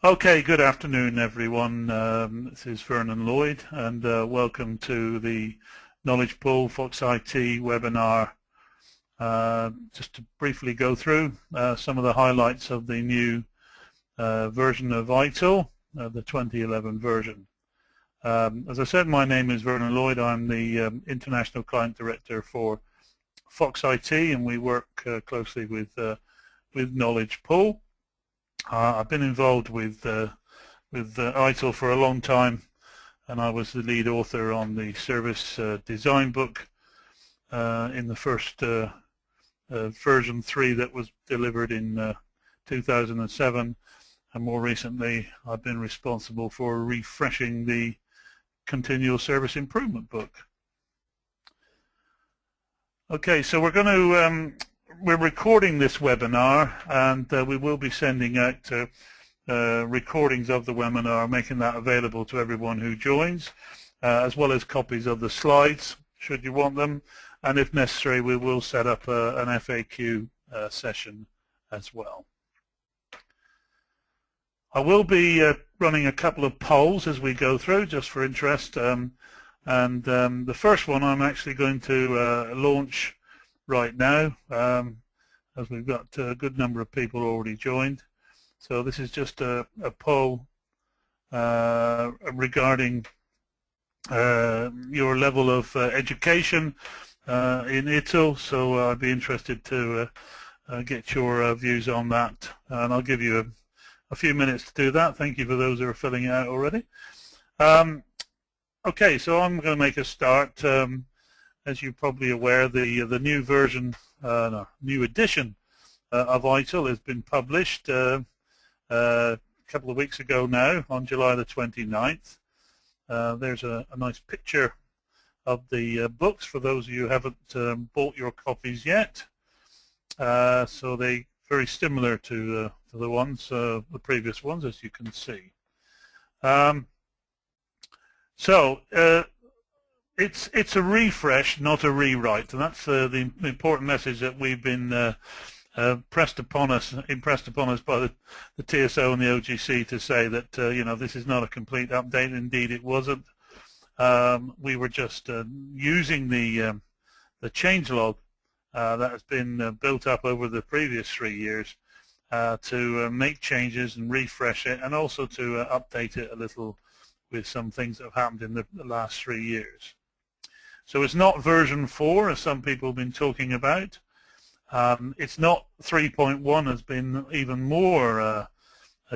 Okay, good afternoon everyone. This is Vernon Lloyd and welcome to the Knowledge Pool Fox IT webinar. Just to briefly go through some of the highlights of the new version of ITIL, the 2011 version. As I said, my name is Vernon Lloyd. I'm the International Client Director for Fox IT, and we work closely with Knowledge Pool. I've been involved with ITIL for a long time, and I was the lead author on the service design book in the first version 3 that was delivered in 2007, and more recently I've been responsible for refreshing the Continual Service Improvement book. Okay, so we're recording this webinar, and we will be sending out recordings of the webinar, making that available to everyone who joins, as well as copies of the slides should you want them, and if necessary we will set up an FAQ session as well. I will be running a couple of polls as we go through, just for interest, and the first one I'm actually going to launch right now, as we've got a good number of people already joined. So this is just a poll regarding your level of education in ITIL, so I'd be interested to get your views on that, and I'll give you a few minutes to do that. Thank you for those who are filling it out already. Okay, so I'm going to make a start. As you're probably aware, the new version, new edition of ITIL has been published a couple of weeks ago now, on July the 29th. There's a nice picture of the books for those of you who haven't bought your copies yet. So they're very similar to the ones, the previous ones, as you can see. It's a refresh, not a rewrite, and that's the important message that we've been impressed upon us by the TSO and the OGC, to say that you know, this is not a complete update. Indeed, it wasn't. We were just using the changelog that has been built up over the previous 3 years to make changes and refresh it, and also to update it a little with some things that have happened in the last 3 years. So it's not version 4, as some people have been talking about. It's not 3.1, has been even more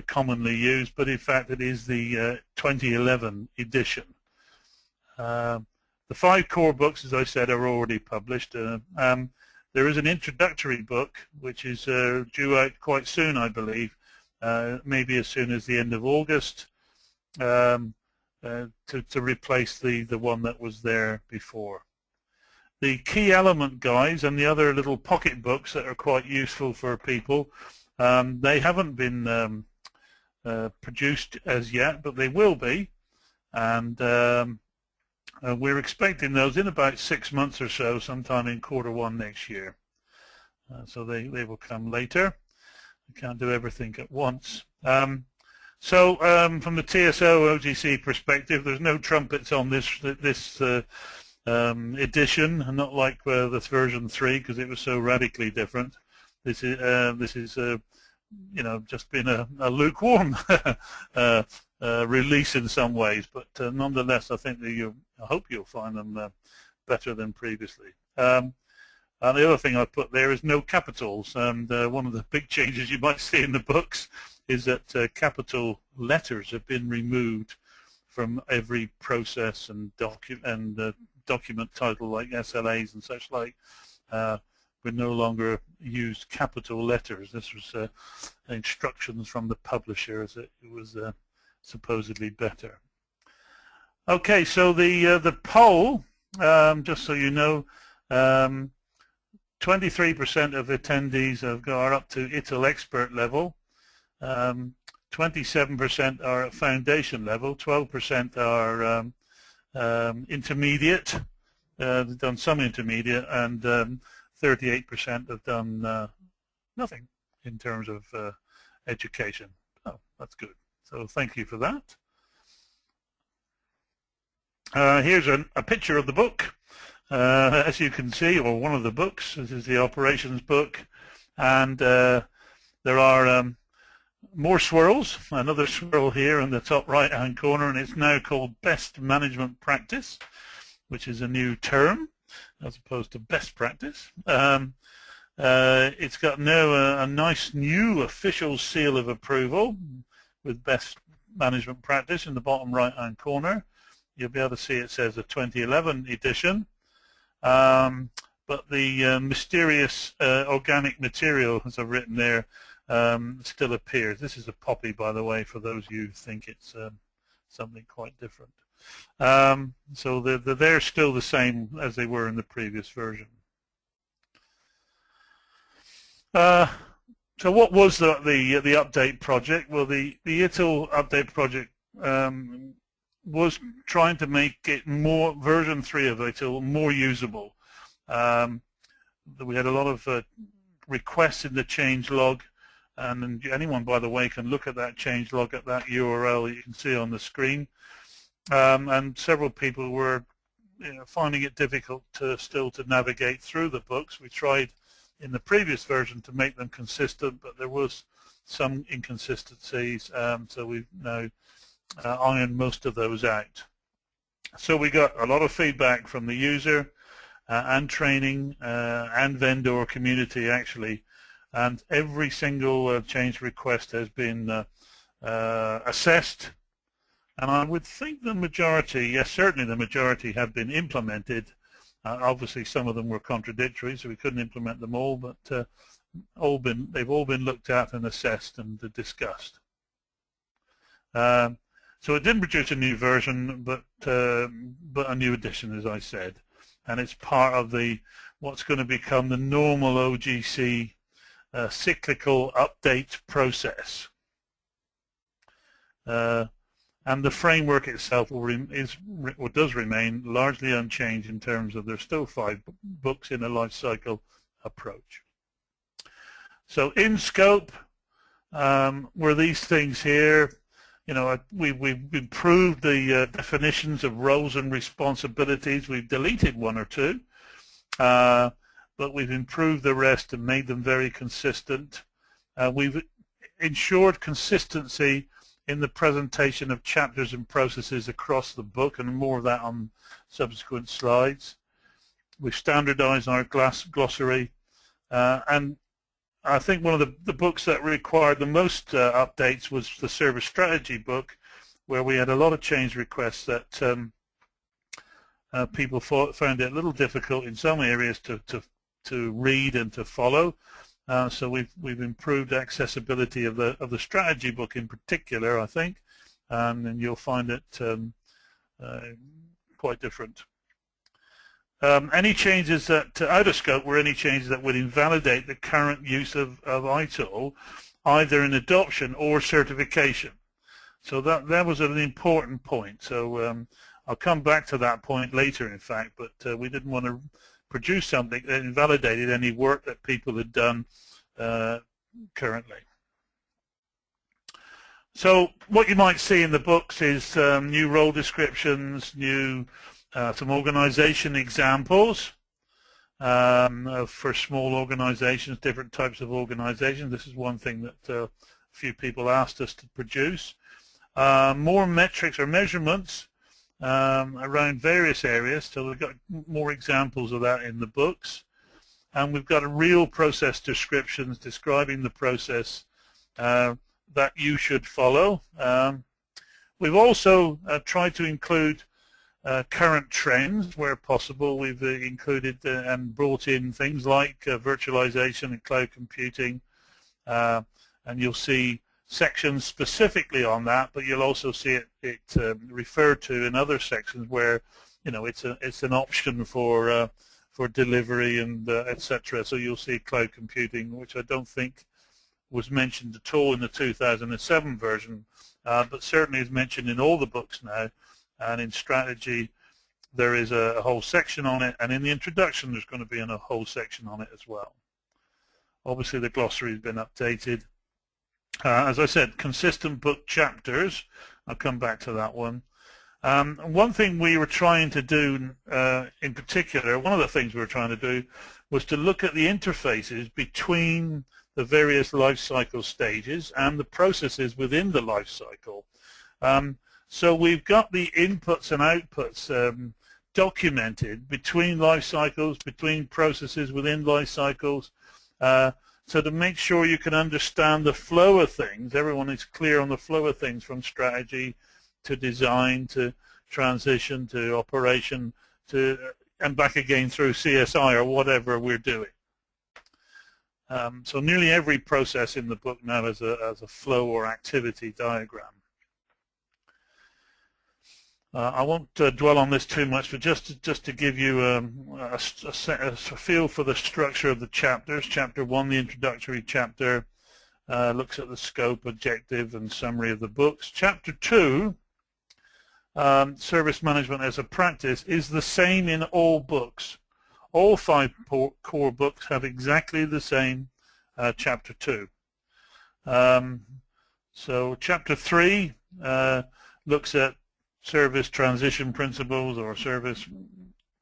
commonly used, but in fact it is the 2011 edition. The 5 core books, as I said, are already published. There is an introductory book which is due out quite soon, I believe, maybe as soon as the end of August. To replace the one that was there before. The key element guides and the other little pocket books that are quite useful for people, they haven't been produced as yet, but they will be, and we're expecting those in about 6 months or so, sometime in Q1 next year. So they will come later. We can't do everything at once. So from the TSO OGC perspective, there's no trumpets on this edition, and not like this version 3, because it was so radically different. This is you know, just been a lukewarm release in some ways, but nonetheless, I think that I hope you'll find them better than previously. And the other thing I put there is no capitals, and one of the big changes you might see in the books is that capital letters have been removed from every process and document title, like SLAs and such like. We no longer use capital letters. This was instructions from the publisher, as it was supposedly better. Okay, so the poll, just so you know, 23% of attendees are up to ITIL expert level. 27% are at foundation level, 12% are intermediate, they've done some intermediate, and 38% have done nothing in terms of education. Oh, that's good. So thank you for that. Here's a picture of the book. As you can see, or one of the books. This is the operations book, and there are more swirls. Another swirl here in the top right-hand corner, and it's now called Best Management Practice, which is a new term as opposed to best practice. It's got now a nice new official seal of approval with Best Management Practice in the bottom right-hand corner. You'll be able to see it says the 2011 edition. But the mysterious organic material, as I've written there, still appears. This is a poppy, by the way, for those of you who think it's something quite different. So they're still the same as they were in the previous version. So what was the update project? Well, the ITIL update project was trying to make it more, version 3 of ITIL, more usable. We had a lot of requests in the change log, and anyone, by the way, can look at that change log at that URL you can see on the screen. And several people were finding it difficult still to navigate through the books. We tried in the previous version to make them consistent, but there was some inconsistencies, so we've now ironed most of those out. So we got a lot of feedback from the user and training and vendor community, actually, and every single change request has been assessed, and I would think the majority, yes, certainly the majority have been implemented. Obviously some of them were contradictory, so we couldn't implement them all, but they've all been looked at and assessed and discussed. So it didn't produce a new version, but a new edition, as I said, and it's part of what's going to become the normal OGC cyclical update process. And the framework itself does remain largely unchanged in terms of there's still 5 books in a life cycle approach. So in scope were these things here. We've improved the definitions of roles and responsibilities. We've deleted 1 or 2, but we've improved the rest and made them very consistent. We've ensured consistency in the presentation of chapters and processes across the book, and more of that on subsequent slides. We've standardized our glossary, and I think one of the books that required the most updates was the service strategy book, where we had a lot of change requests that people found it a little difficult in some areas to read and to follow. So we've improved accessibility of the strategy book in particular, I think, and you'll find it quite different. Any changes that out of scope were any changes that would invalidate the current use of ITIL, either in adoption or certification. So that was an important point. So I'll come back to that point later, in fact, but we didn't want to produce something that invalidated any work that people had done currently. So what you might see in the books is new role descriptions, new some organization examples for small organizations, different types of organizations. This is one thing that a few people asked us to produce. More metrics or measurements around various areas, so we've got more examples of that in the books. And we've got a real process descriptions describing the process that you should follow. We've also tried to include current trends where possible. We've included and brought in things like virtualization and cloud computing, and you'll see sections specifically on that, but you'll also see it referred to in other sections where it's an option for delivery and etc. So you'll see cloud computing, which I don't think was mentioned at all in the 2007 version, but certainly is mentioned in all the books now. And in strategy, there is a whole section on it, and in the introduction, there's going to be a whole section on it as well. Obviously, the glossary has been updated. As I said, consistent book chapters. I'll come back to that one. One thing we were trying to do in particular, one of the things we were trying to do was to look at the interfaces between the various life cycle stages and the processes within the life cycle. So we've got the inputs and outputs documented between life cycles, between processes within life cycles. So to make sure you can understand the flow of things, everyone is clear on the flow of things from strategy to design to transition to operation to and back again through CSI or whatever we're doing. So nearly every process in the book now has a flow or activity diagram. I won't dwell on this too much, but just to give you a feel for the structure of the chapters. Chapter 1, the introductory chapter, looks at the scope, objective, and summary of the books. Chapter 2, Service Management as a Practice, is the same in all books. All 5 core books have exactly the same Chapter 2. So Chapter 3 looks at service transition principles or service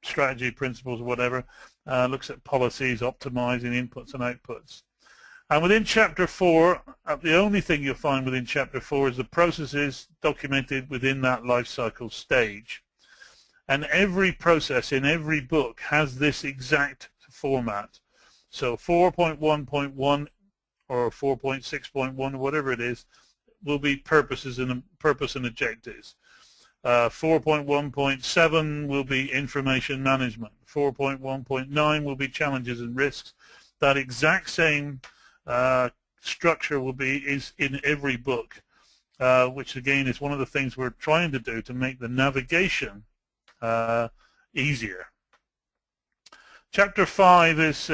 strategy principles or whatever, looks at policies, optimizing inputs and outputs. And within Chapter 4, the only thing you'll find within Chapter 4 is the processes documented within that life cycle stage. And every process in every book has this exact format. So 4.1.1 or 4.6.1, whatever it is, will be purpose and objectives. 4.1.7 will be information management. 4.1.9 will be challenges and risks. That exact same structure is in every book, which again is one of the things we're trying to do to make the navigation easier. Chapter 5 is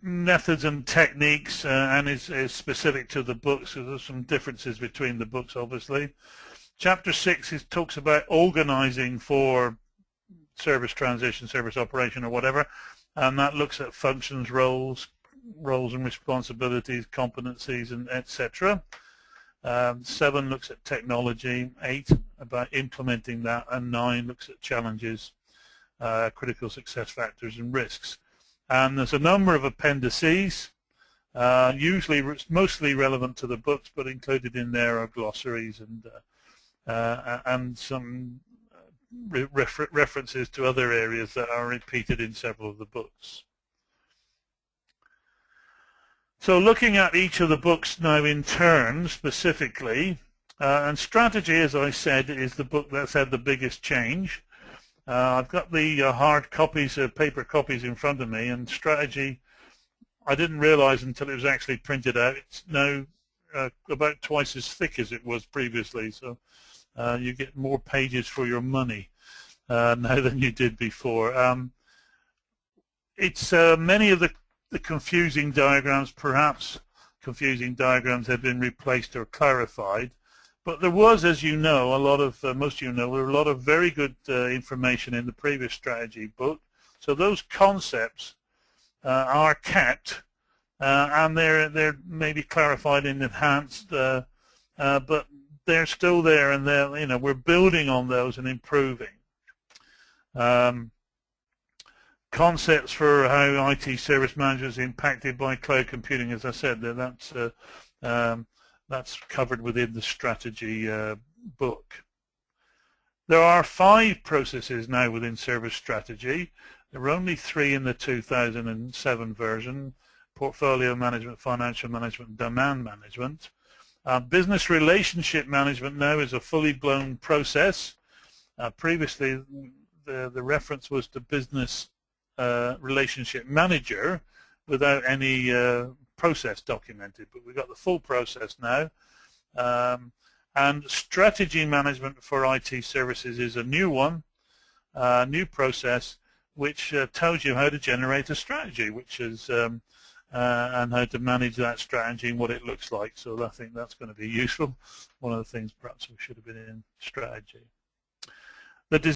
methods and techniques and is specific to the books, so there's some differences between the books obviously. Chapter 6 talks about organizing for service transition, service operation or whatever, and that looks at functions, roles and responsibilities, competencies, and etc. 7 looks at technology, 8 about implementing that, and 9 looks at challenges, critical success factors and risks. And there's a number of appendices, usually mostly relevant to the books, but included in there are glossaries and some references to other areas that are repeated in several of the books. So looking at each of the books now in turn specifically, and strategy, as I said, is the book that's had the biggest change. I've got the hard copies, paper copies in front of me, and strategy, I didn't realize until it was actually printed out, it's now about twice as thick as it was previously, so you get more pages for your money now than you did before. It's many of the confusing diagrams, perhaps confusing diagrams, have been replaced or clarified, but there was, as you know, a lot of, most of you know, there were a lot of very good information in the previous strategy book. So those concepts are kept, and they're maybe clarified and enhanced, but they're still there, and they're, we're building on those and improving. Concepts for how IT service management is impacted by cloud computing, as I said, that's covered within the strategy book. There are 5 processes now within service strategy. There were only 3 in the 2007 version: portfolio management, financial management, and demand management. Business relationship management now is a fully blown process. Previously, the reference was to business relationship manager without any process documented, but we've got the full process now. And strategy management for IT services is a new one, new process, which tells you how to generate a strategy, which is and how to manage that strategy and what it looks like. So I think that's going to be useful. One of the things perhaps we should have been in strategy. The